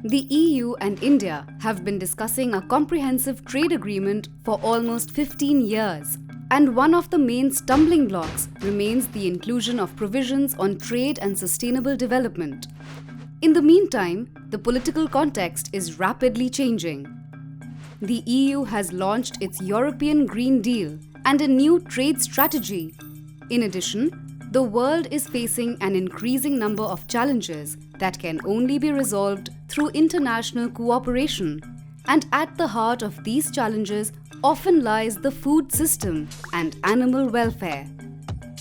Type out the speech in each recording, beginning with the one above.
The EU and India have been discussing a comprehensive trade agreement for almost 15 years, and one of the main stumbling blocks remains the inclusion of provisions on trade and sustainable development. In the meantime, the political context is rapidly changing. The EU has launched its European Green Deal and a new trade strategy. In addition, the world is facing an increasing number of challenges that can only be resolved through international cooperation. And at the heart of these challenges often lies the food system and animal welfare.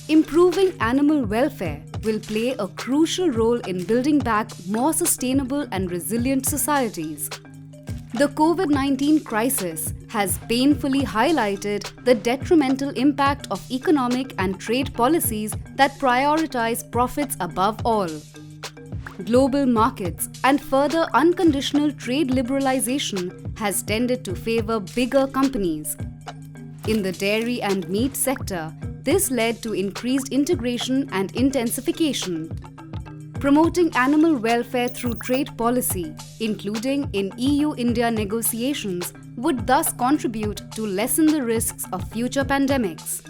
Improving animal welfare will play a crucial role in building back more sustainable and resilient societies. The COVID-19 crisis has painfully highlighted the detrimental impact of economic and trade policies that prioritize profits above all. Global markets and further unconditional trade liberalization has tended to favor bigger companies. In the dairy and meat sector, this led to increased integration and intensification. Promoting animal welfare through trade policy, including in EU-India negotiations, would thus contribute to lessen the risks of future pandemics.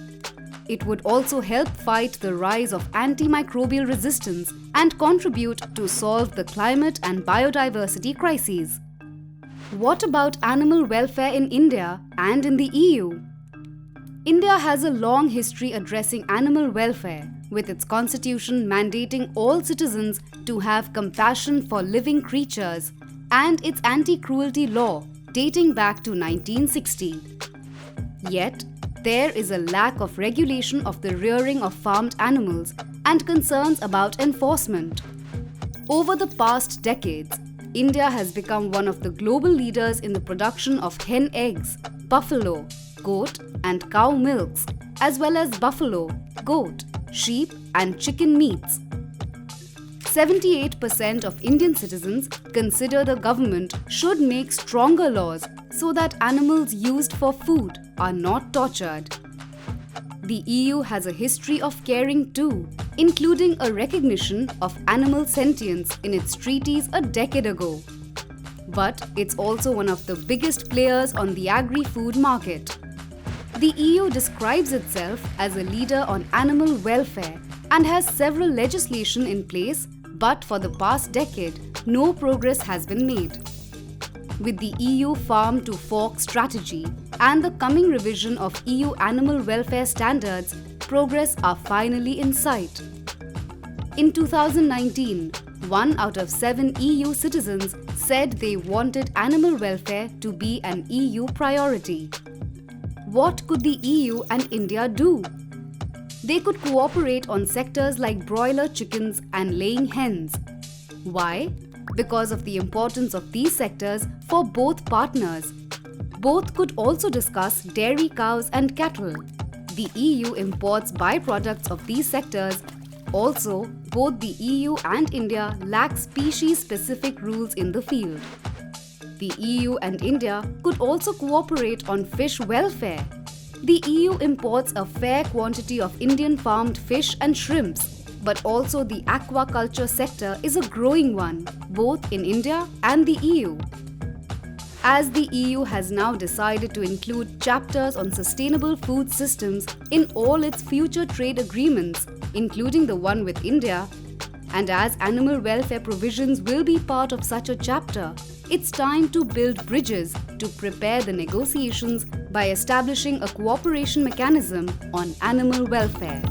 It would also help fight the rise of antimicrobial resistance and contribute to solve the climate and biodiversity crises. What about animal welfare in India and in the EU? India has a long history addressing animal welfare, with its constitution mandating all citizens to have compassion for living creatures and its anti-cruelty law dating back to 1960. Yet, there is a lack of regulation of the rearing of farmed animals and concerns about enforcement. Over the past decades, India has become one of the global leaders in the production of hen eggs, buffalo, goat and cow milks, as well as buffalo, goat, sheep and chicken meats. 78% of Indian citizens consider the government should make stronger laws so that animals used for food are not tortured. The EU has a history of caring too, including a recognition of animal sentience in its treaties a decade ago. But it's also one of the biggest players on the agri-food market. The EU describes itself as a leader on animal welfare and has several legislation in place, but for the past decade, no progress has been made. With the EU Farm to Fork strategy and the coming revision of EU animal welfare standards, progress are finally in sight. In 2019, 1 out of 7 EU citizens said they wanted animal welfare to be an EU priority. What could the EU and India do? They could cooperate on sectors like broiler chickens and laying hens. Why? Because of the importance of these sectors for both partners. Both could also discuss dairy cows and cattle. The EU imports byproducts of these sectors. Also, both the EU and India lack species-specific rules in the field. The EU and India could also cooperate on fish welfare. The EU imports a fair quantity of Indian farmed fish and shrimps, but also the aquaculture sector is a growing one, both in India and the EU. As the EU has now decided to include chapters on sustainable food systems in all its future trade agreements, including the one with India, and as animal welfare provisions will be part of such a chapter, it's time to build bridges to prepare the negotiations by establishing a cooperation mechanism on animal welfare.